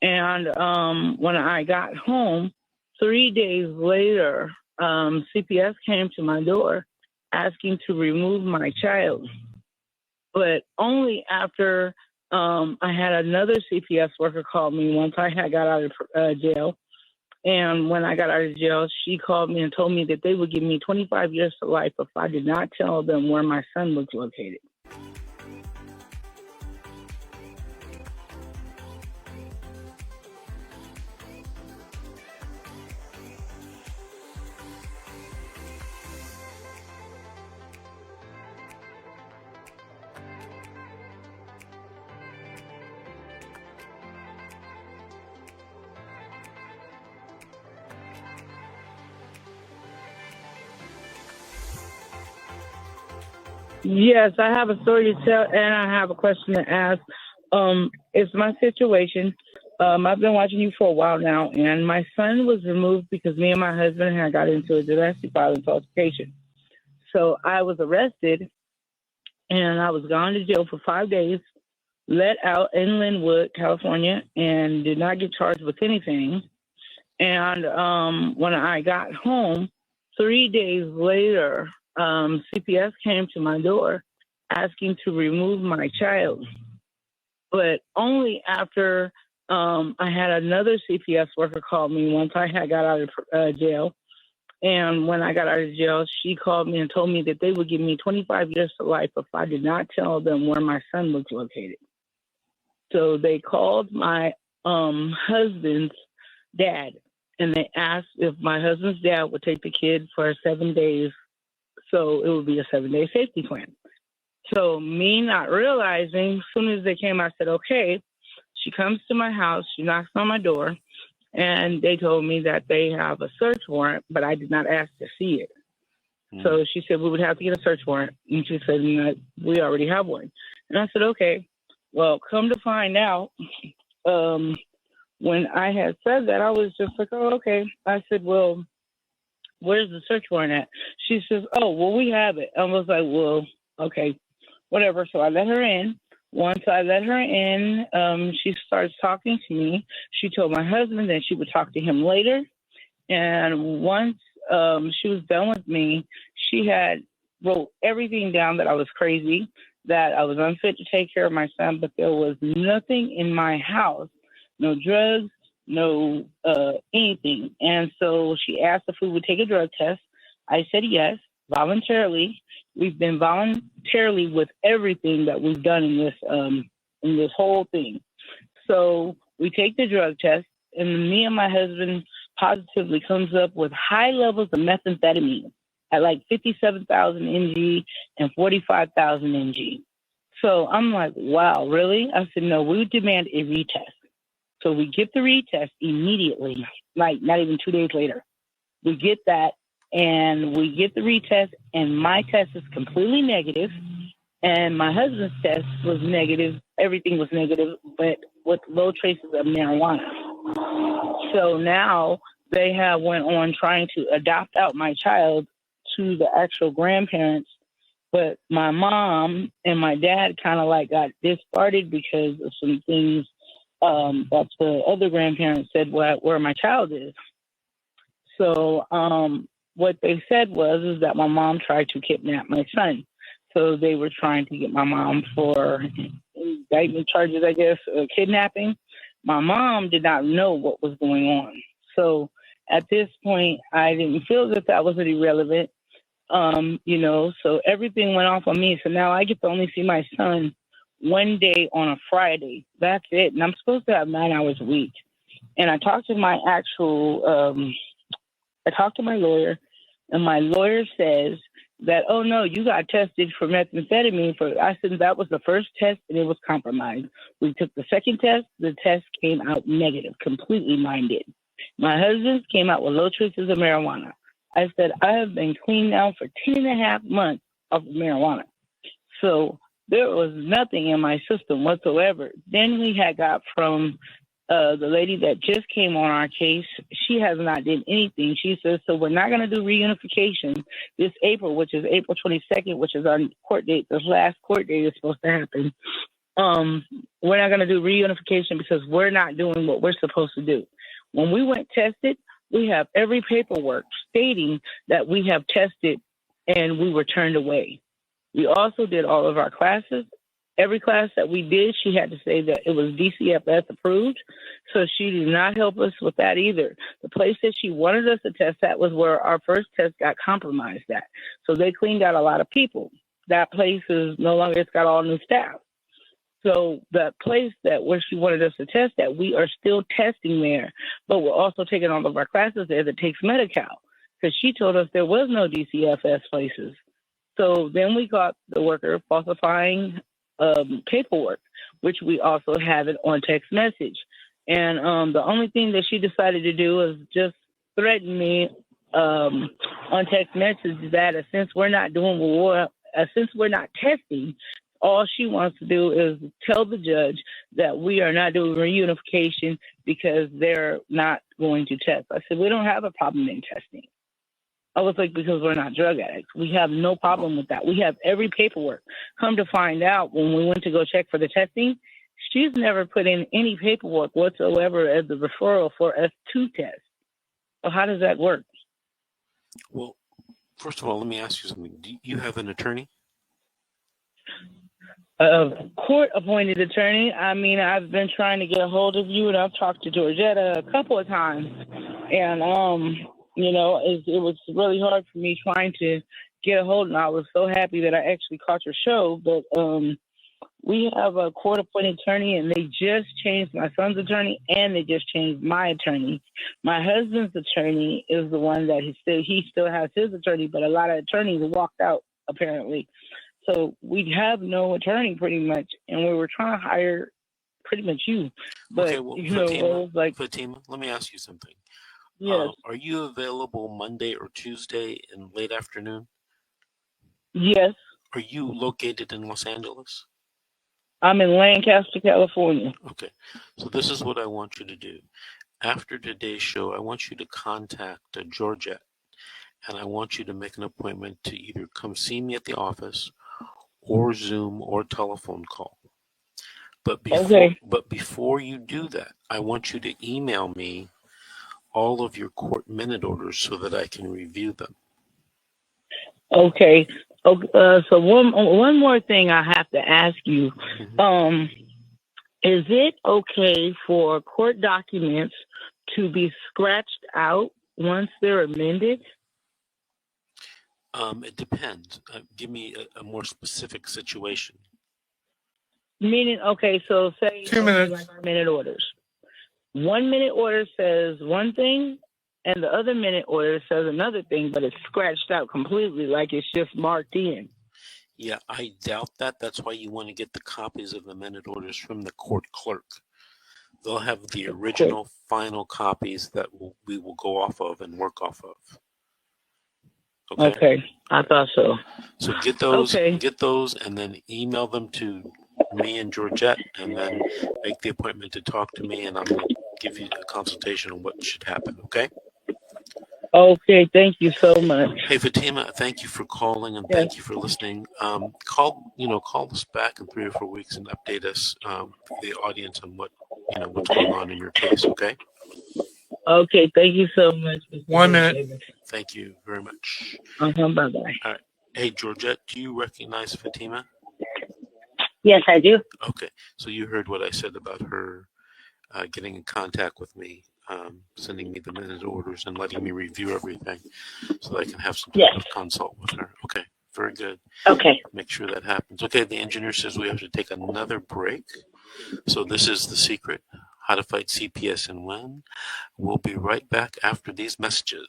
And when I got home, 3 days later, CPS came to my door asking to remove my child, but only after I had another CPS worker call me once I had got out of jail. And when I got out of jail, she called me and told me that they would give me 25 years to life if I did not tell them where my son was located. Yes, I have a story to tell, and I have a question to ask. It's my situation. I've been watching you for a while now, and my son was removed because me and my husband had got into a domestic violence altercation. So I was arrested, and I was gone to jail for 5 days, let out in Linwood, California, and did not get charged with anything. And when I got home, 3 days later, CPS came to my door asking to remove my child, but only after I had another CPS worker call me once I had got out of jail. And when I got out of jail, she called me and told me that they would give me 25 years to life if I did not tell them where my son was located. So they called my husband's dad, and they asked if my husband's dad would take the kid for 7 days. So it would be a 7-day safety plan. So me not realizing, as soon as they came, I said, okay. She comes to my house, she knocks on my door, and they told me that they have a search warrant, but I did not ask to see it. So she said, we would have to get a search warrant. And she said, we already have one. And I said, okay. Well, come to find out, when I had said that, I was just like, oh, okay. I said, well, where's the search warrant at? She says, oh, well, we have it. I was like, well, okay, whatever. So I let her in. Once I let her in, she starts talking to me. She told my husband that she would talk to him later. And once she was done with me, she had wrote everything down, that I was crazy, that I was unfit to take care of my son, but there was nothing in my house, no drugs, no anything. And so she asked if we would take a drug test. I said yes, voluntarily. We've been voluntarily with everything that we've done in this whole thing. So we take the drug test, and me and my husband positively comes up with high levels of methamphetamine at like 57,000 mg and 45,000 mg. So I'm like, wow, really? I said, no, we would demand a retest. So we get the retest immediately, like not even 2 days later. We get that, and we get the retest, and my test is completely negative, and my husband's test was negative. Everything was negative, but with low traces of marijuana. So now they have went on trying to adopt out my child to the actual grandparents, but my mom and my dad kind of like got discarded because of some things that the other grandparents said where my child is. So what they said is that my mom tried to kidnap my son. So they were trying to get my mom for indictment charges, I guess, kidnapping. My mom did not know what was going on. So at this point, I didn't feel that was irrelevant, so everything went off on me. So now I get to only see my son one day on a Friday. That's it. And I'm supposed to have 9 hours a week. And I talked to my lawyer, and my lawyer says that, oh, no, you got tested for methamphetamine. I said that was the first test, and it was compromised. We took the second test. The test came out negative, completely mine did. My husband's came out with low traces of marijuana. I said, I have been clean now for 10 and a half months of marijuana. So there was nothing in my system whatsoever. Then we had got from the lady that just came on our case. She has not done anything. She says, so we're not going to do reunification this April, which is April 22nd, which is our court date. This last court date is supposed to happen. we're not going to do reunification because we're not doing what we're supposed to do. When we went tested, we have every paperwork stating that we have tested and we were turned away. We also did all of our classes. Every class that we did, she had to say that it was DCFS approved. So she did not help us with that either. The place that she wanted us to test at was where our first test got compromised at. So they cleaned out a lot of people. That place is no longer, it's got all new staff. So the place that where she wanted us to test at, we are still testing there, but we're also taking all of our classes there that takes Medi-Cal because she told us there was no DCFS places. So then we caught the worker falsifying paperwork, which we also have it on text message. And the only thing that she decided to do is just threaten me on text message that since we're not doing since we're not testing, all she wants to do is tell the judge that we are not doing reunification because they're not going to test. I said, we don't have a problem in testing. I was like, because we're not drug addicts. We have no problem with that. We have every paperwork. Come to find out, when we went to go check for the testing, she's never put in any paperwork whatsoever as the referral for us to test. So how does that work? Well, first of all, let me ask you something. Do you have an attorney? A court-appointed attorney. I mean, I've been trying to get a hold of you, and I've talked to Georgetta a couple of times. And, you know, it was really hard for me trying to get a hold, and I was so happy that I actually caught your show. But we have a court-appointed attorney, and they just changed my son's attorney, and they just changed my attorney. My husband's attorney is the one that he still has his attorney, but a lot of attorneys walked out, apparently. So we have no attorney pretty much, and we were trying to hire pretty much you. But, okay, well, you know, Fatima, it was like, Fatima, let me ask you something. Yes. Are you available Monday or Tuesday in late afternoon? Yes. Are you located in Los Angeles? I'm in Lancaster, California. Okay, so this is what I want you to do. After today's show, I want you to contact Georgette, and I want you to make an appointment to either come see me at the office or Zoom or telephone call. But before you do that, I want you to email me all of your court minute orders so that I can review them. Okay. So one more thing I have to ask you. Mm-hmm. Is it okay for court documents to be scratched out once they're amended? It depends. Give me a more specific situation. Meaning, okay, so say 2 minutes. like our minute orders. 1 minute order says one thing, and the other minute order says another thing, but it's scratched out completely, like it's just marked in. Yeah, I doubt that. That's why you want to get the copies of the minute orders from the court clerk. They'll have the original final copies that we will go off of and work off of. Okay, I thought so. So get those, and then email them to me and Georgette, and then make the appointment to talk to me, and I'm going to give you a consultation on what should happen, okay? Okay, thank you so much. Hey, Fatima, thank you for calling, and thank you for listening. Call us back in 3 or 4 weeks and update us, the audience, on what's going on in your case, okay? Okay, thank you so much. 1 minute. Thank you very much. Bye-bye. All right. Hey, Georgette, do you recognize Fatima? Yes, I do. Okay, so you heard what I said about her getting in contact with me, sending me the minute orders and letting me review everything so that I can have some type of consult with her. Okay, very good. Okay. Make sure that happens. Okay, the engineer says we have to take another break. So this is The Secret, How to Fight CPS and Win. We'll be right back after these messages.